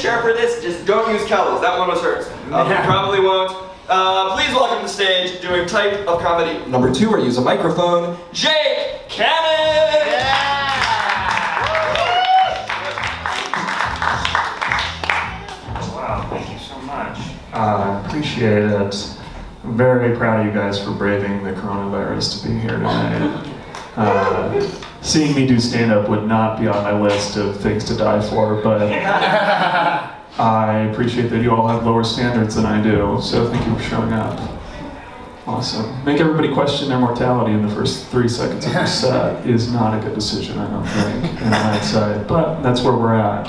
share for this, just don't use Kelly's. That one was hers. You probably won't. Please welcome to the stage, doing type of comedy number 2, or use a microphone, Jake Cannon! Wow, thank you so much. Appreciate it. I'm very proud of you guys for braving the coronavirus to be here tonight. Seeing me do stand-up would not be on my list of things to die for, but I appreciate that you all have lower standards than I do, so thank you for showing up. Awesome. Make everybody question their mortality in the first 3 seconds of your set is not a good decision, I don't think, in hindsight, but that's where we're at.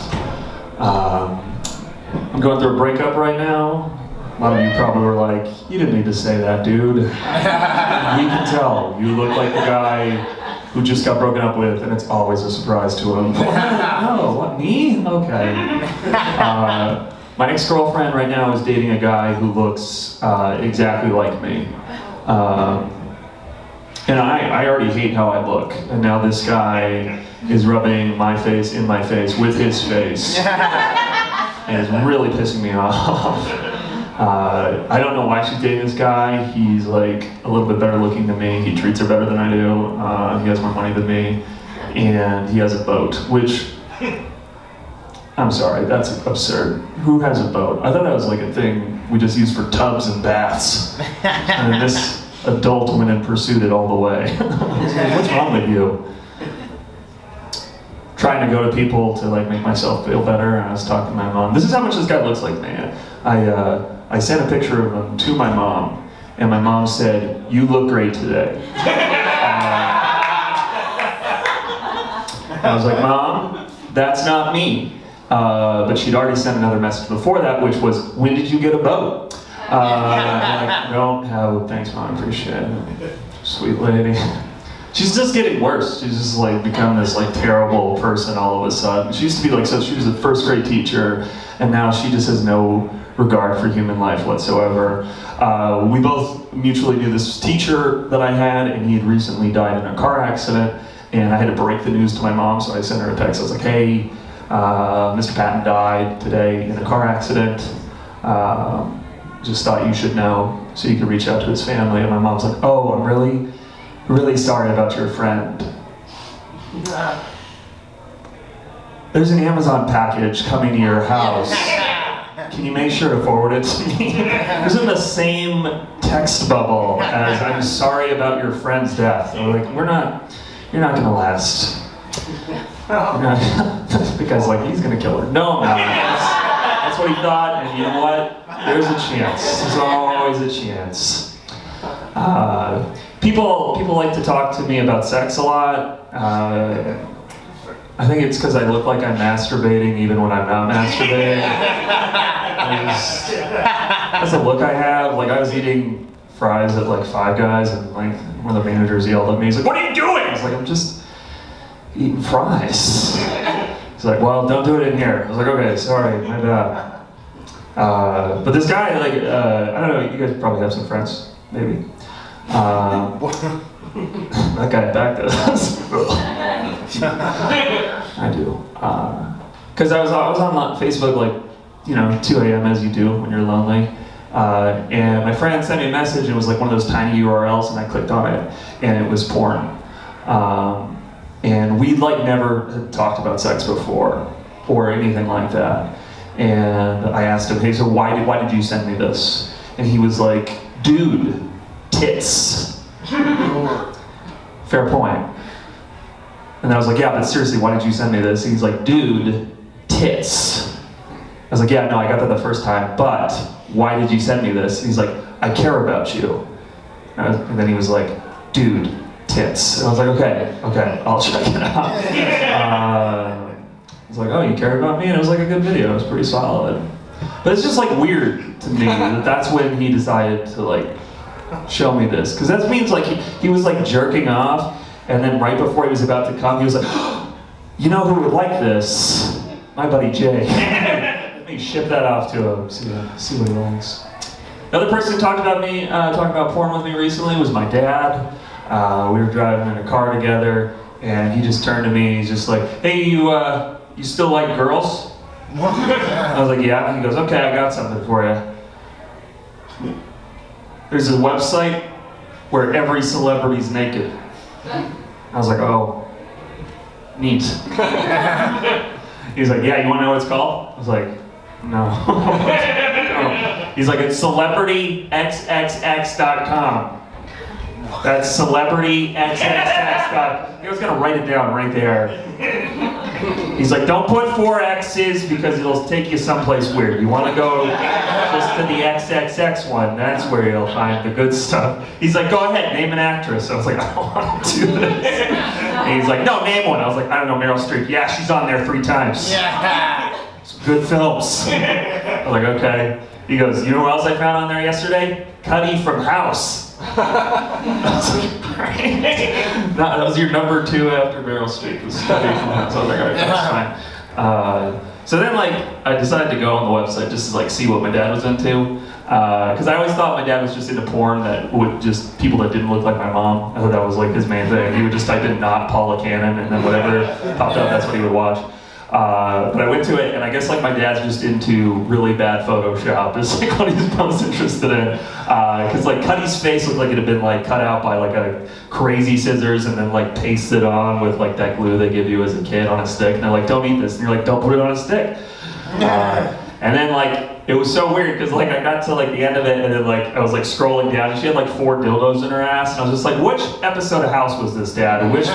I'm going through a breakup right now. A lot of you probably were like, you didn't need to say that, dude. We can tell. You look like the guy who just got broken up with, and it's always a surprise to him. Oh, what, me? Okay. My ex-girlfriend right now is dating a guy who looks exactly like me. And I already hate how I look. And now this guy is rubbing my face in my face with his face. And it's really pissing me off. I don't know why she's dating this guy. He's like a little bit better looking than me. He treats her better than I do. He has more money than me. And he has a boat, which, I'm sorry, that's absurd. Who has a boat? I thought that was like a thing we just use for tubs and baths. And this adult went and pursued it all the way. I was like, what's wrong with you? Trying to go to people to like make myself feel better, and I was talking to my mom. This is how much this guy looks like me. I sent a picture of him to my mom, and my mom said, "You look great today." I was like, "Mom, that's not me." But she'd already sent another message before that, which was, "When did you get a boat?" I'm like, "Don't have, thanks, Mom, appreciate it." Sweet lady. She's just getting worse. She's just like become this like terrible person all of a sudden. She used to be like, so she was a first grade teacher, and now she just has no regard for human life whatsoever. We both mutually knew this teacher that I had, and he had recently died in a car accident, and I had to break the news to my mom, so I sent her a text. I was like, hey, Mr. Patton died today in a car accident. Just thought you should know so you could reach out to his family. And my mom's like, oh, I'm really sorry about your friend. There's an Amazon package coming to your house. Can you make sure to forward it to me? It was in the same text bubble as I'm sorry about your friend's death. And we're like, you're not gonna last. The guy's like, he's gonna kill her. No, I'm not. That's what he thought, and you know what? There's a chance. There's always a chance. People like to talk to me about sex a lot. I think it's because I look like I'm masturbating even when I'm not masturbating. That's a look I have. Like I was eating fries at like Five Guys, and like one of the managers yelled at me. He's like, "What are you doing?" I was like, "I'm just eating fries." He's like, "Well, don't do it in here." I was like, "Okay, sorry, my bad." But this guy, like, I don't know. You guys probably have some friends, maybe. That guy back there. I do. Because I was on Facebook like, 2 a.m. as you do when you're lonely. And my friend sent me a message, and it was like one of those tiny URLs, and I clicked on it, and it was porn. And we like never had talked about sex before, or anything like that. And I asked him, hey, so why did you send me this? And he was like, dude, tits. Fair point. And I was like, yeah, but seriously, why did you send me this? And he's like, dude, tits. I was like, yeah, no, I got that the first time, but why did you send me this? And he's like, I care about you. And then he was like, dude, tits. And I was like, okay, I'll check it out. I was like, oh, you care about me? And it was like a good video, it was pretty solid. But it's just like weird to me that that's when he decided to like show me this. Because that means like he was like jerking off, and then right before he was about to come, he was like, oh, you know who would like this? My buddy Jay. Let me ship that off to him, see what he likes. Another person who talked about porn with me recently was my dad. We were driving in a car together, and he just turned to me, he's just like, hey, you still like girls? I was like, yeah. He goes, okay, I got something for you. There's a website where every celebrity's naked. I was like, oh, neat. He's like, yeah, you want to know what it's called? I was like, no. No. He's like, it's celebrityxxx.com. That's celebrityxxx.com. He was gonna write it down right there. He's like, don't put 4 X's because it'll take you someplace weird. You want to go just to the XXX one. That's where you'll find the good stuff. He's like, go ahead, name an actress. I was like, I don't want to do this. And he's like, no, name one. I was like, I don't know, Meryl Streep. Yeah, she's on there 3 times. Yeah. Some good films. I was like, okay. He goes, you know what else I found on there yesterday? Cuddy from House. I was like, great. No, that was your number 2 after Meryl Streep. Was Cuddy from House. I was like, all right, that's fine. So then, like, I decided to go on the website just to like see what my dad was into. Because I always thought my dad was just into porn that would just people that didn't look like my mom. I thought that was like his main thing. He would just type in not Paula Cannon and then whatever popped up, that's what he would watch. But I went to it, and I guess like my dad's just into really bad Photoshop is like what he's most interested in. Because like Cuddy's face looked like it had been like cut out by like a crazy scissors and then like pasted on with like that glue they give you as a kid on a stick. And they're like, don't eat this. And you're like, don't put it on a stick. And then like, it was so weird because like I got to like the end of it and then like I was like scrolling down and she had like 4 dildos in her ass. And I was just like, which episode of House was this, Dad? And which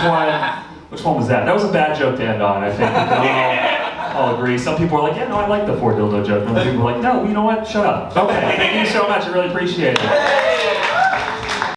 one was that? That was a bad joke to end on, I think. I'll agree. Some people were like, yeah, no, I like the 4 dildo joke. And other people were like, no, you know what? Shut up. Okay, thank you so much. I really appreciate it.